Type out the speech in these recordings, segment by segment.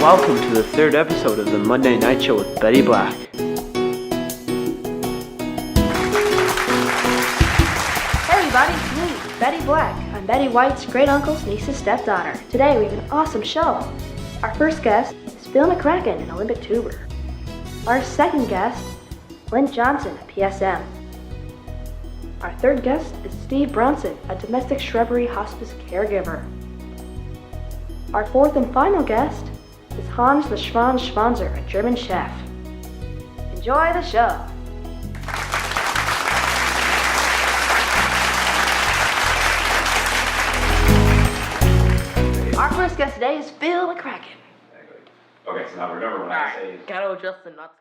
Welcome to the third episode of the Monday Night Show with Betty Black. Hey everybody, it's me, Betty Black. I'm Betty White's great uncle's niece's stepdaughter. Today we have an awesome show. Our first guest is Phill McKracken, an Olympic tuber. Our second guest, Clint Johnson, a P.S.M. Our third guest is Steve Bronson, a domestic shrubbery hospice caregiver. Our fourth and final guest is Hans The Schvanz Schvanzer, a German chef. Enjoy the show. Our first guest today is Phill McKracken. Okay, so now remember when I say... Gotta adjust the nuts.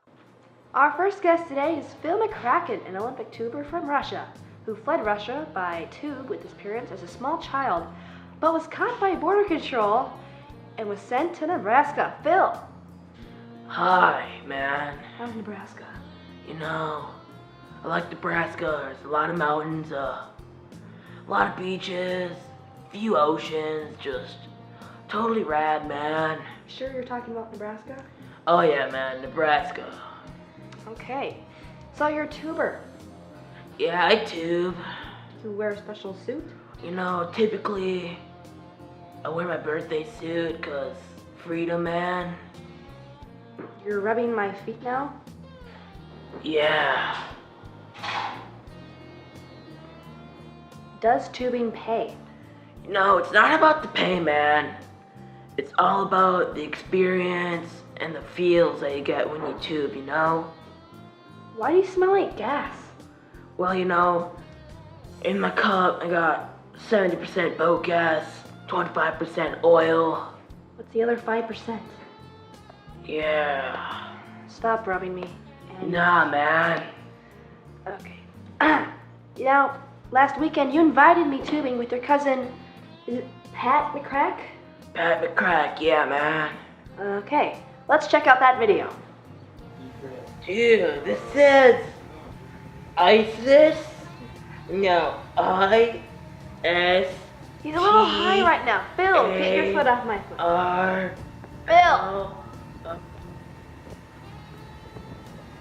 Our first guest today is Phill McKracken, an Olympic tuber from Russia, who fled Russia by tube with his parents as a small child, but was caught by border control and was sent to Nebraska. Phill! Hi, man. How's Nebraska? You know, I like Nebraska. There's a lot of mountains, a lot of beaches, few oceans, just totally rad, man. Sure you're talking about Nebraska? Oh yeah, man, Nebraska. Okay. So you're a tuber. Yeah, I tube. You wear a special suit? You know, typically I wear my birthday suit 'cause freedom, man. You're rubbing my feet now? Yeah. Does tubing pay? No, it's not about the pay, man. It's all about the experience and the feels that you get when you tube, you know? Why do you smell like gas? Well, you know, in my cup I got 70% boat gas, 25% oil. What's the other 5%? Yeah. Stop rubbing me. And Nah, man. Okay. You know, last weekend you invited me tubing with your cousin, is it Pat McCrack? Pat McCrack, yeah, man. Okay, let's check out that video. Dude, this says ISIS? No, I-S. He's a little high right now. Phill, get your foot off my foot. R. Phill!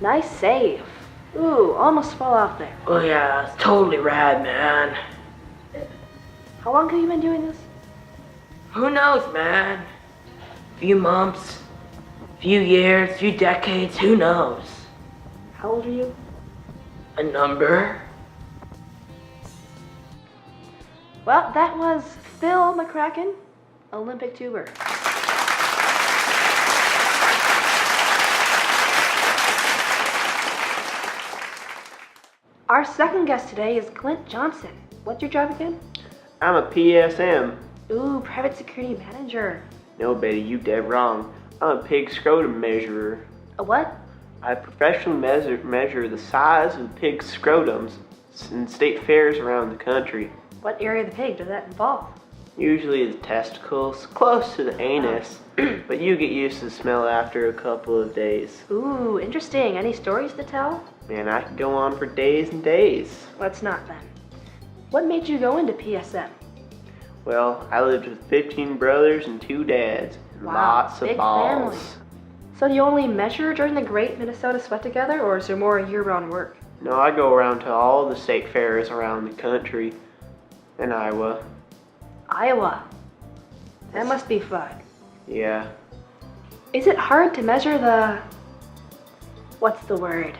Nice save. Ooh, almost fell off there. Oh yeah, it's totally rad, man. How long have you been doing this? Who knows, man? Few months, few years, few decades, who knows? How old are you? A number? Well, that was Phill McKracken, Olympic tuber. Our second guest today is Clint Johnson. What's your job again? I'm a P.S.M. Ooh, private security manager. No, Betty, you dead wrong. I'm a pig scrotum measurer. A what? I professionally measure the size of pig scrotums in state fairs around the country. What area of the pig does that involve? Usually the testicles, close to the anus, but you get used to the smell after a couple of days. Ooh, interesting. Any stories to tell? Man, I could go on for days and days. Let's not then. What made you go into P.S.M? Well, I lived with 15 brothers and 2 dads. And Wow, lots of big balls. family. So do you only measure during the Great Minnesota Sweat Together, or is there more year-round work? No, I go around to all the state fairs around the country in Iowa. Iowa. That must be fun. Yeah. Is it hard to measure the... what's the word?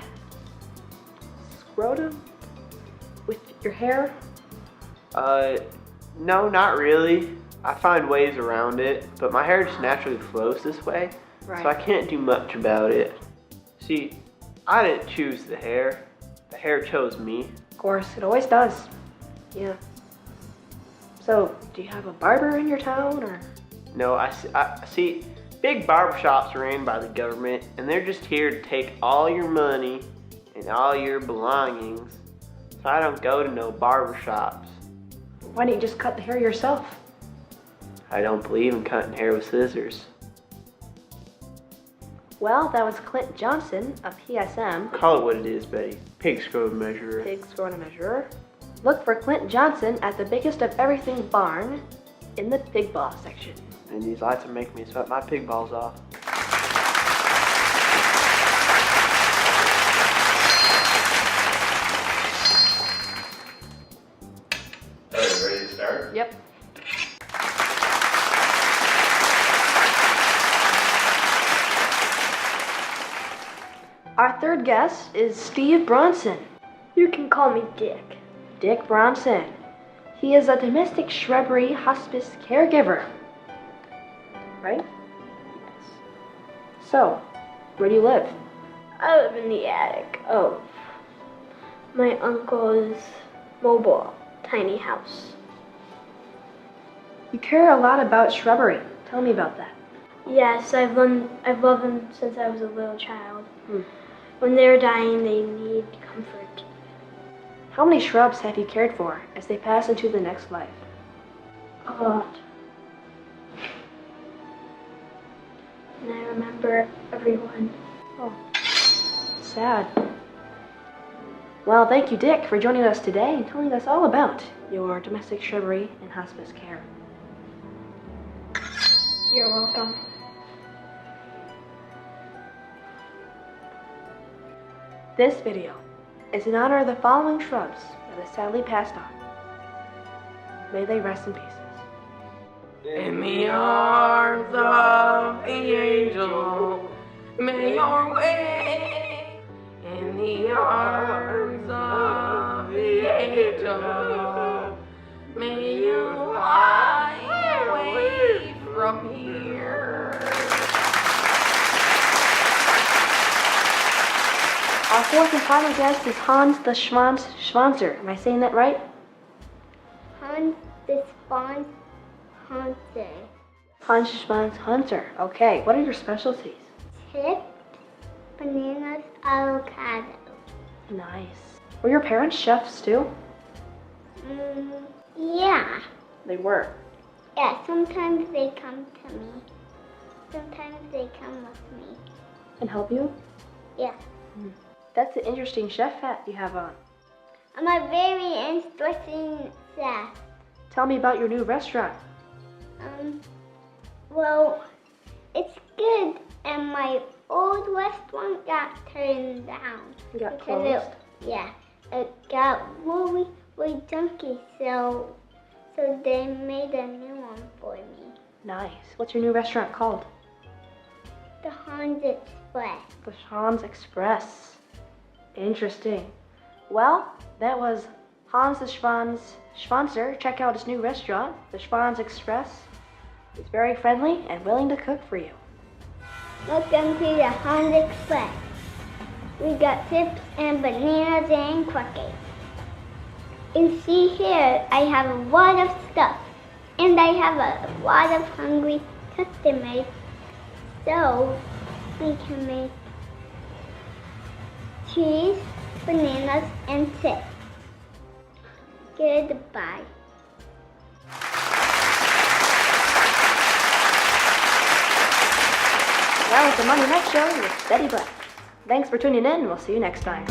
Scrotum? With your hair? No, not really. I find ways around it, but my hair just naturally flows this way, Right. so I can't do much about it. See, I didn't choose the hair. The hair chose me. Of course, it always does. Yeah. So, do you have a barber in your town, or? No, I see, big barbershops are ran by the government, and they're just here to take all your money and all your belongings, so I don't go to no barbershops. Why don't you just cut the hair yourself? I don't believe in cutting hair with scissors. Well, that was Clint Johnson, a P.S.M. Call it what it is, Betty. Pig scrotum measurer. Pig scrotum measurer. Look for Clint Johnson at the Biggest of Everything barn in the pig ball section. And these lights are making me sweat my pig balls off. Are you ready to start? Yep. Our third guest is Steve Bronson. You can call me Dick. Dick Bronson. He is a domestic shrubbery hospice caregiver. Right? Yes. So, where do you live? I live in the attic of my uncle's mobile tiny house. You care a lot about shrubbery. Tell me about that. Yes, I've loved them since I was a little child. Hmm. When they're dying, they need comfort. How many shrubs have you cared for as they pass into the next life? A lot. And I remember everyone. Oh, sad. Well, thank you, Dick, for joining us today and telling us all about your domestic shrubbery and hospice care. You're welcome. This video is in honor of the following shrubs that have sadly passed on. May they rest in pieces. In the arms of the angel, may your way. In the arms of the angel, may you fly away from here. Our fourth and final guest is Hans The Schvanz Schvanzer. Am I saying that right? Hans The Schvanz Schvanzer. Hans The Schvanz Schvanzer. Okay, what are your specialties? Chips, bananas, avocado. Nice. Were your parents chefs too? Yeah. They were. Yeah, sometimes they come to me. Sometimes they come with me. And help you? Yeah. That's an interesting chef hat you have on. I'm a very interesting chef. Tell me about your new restaurant. Well, it's good, and my old restaurant got turned down. You got because closed? It got really, really junky, so they made a new one for me. Nice. What's your new restaurant called? The Hans Express. The Schwanz Express. Interesting. Well, that was Hans The Schvanz Schvanzer. Check out his new restaurant, the Schwanz Express. He's very friendly and willing to cook for you. Welcome to the Hans Express. We got chips and bananas and cookies. And see here, I have a lot of stuff. And I have a lot of hungry customers. So, we can make cheese, bananas, and chips. Goodbye. That was the Monday Night Show with Betty Black. Thanks for tuning in, and we'll see you next time.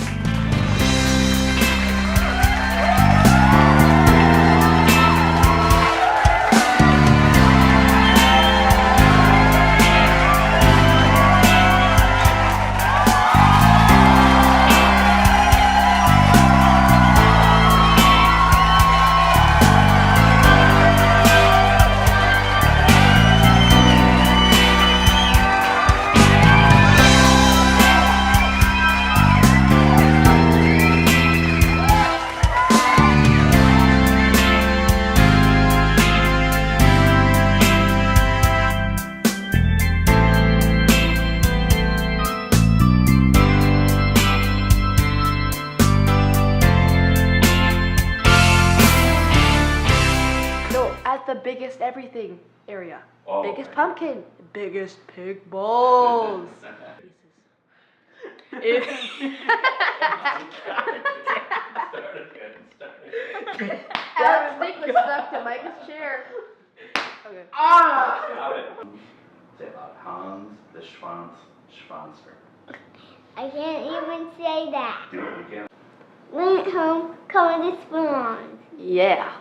The biggest everything area. Oh, biggest okay. pumpkin. Biggest pig balls. That stick was stuck to Mike's chair. Okay. Say it loud. Hans The Schwanz Schvanzer. I can't even say that. Do it again. Went home, covered the spoons. Yeah.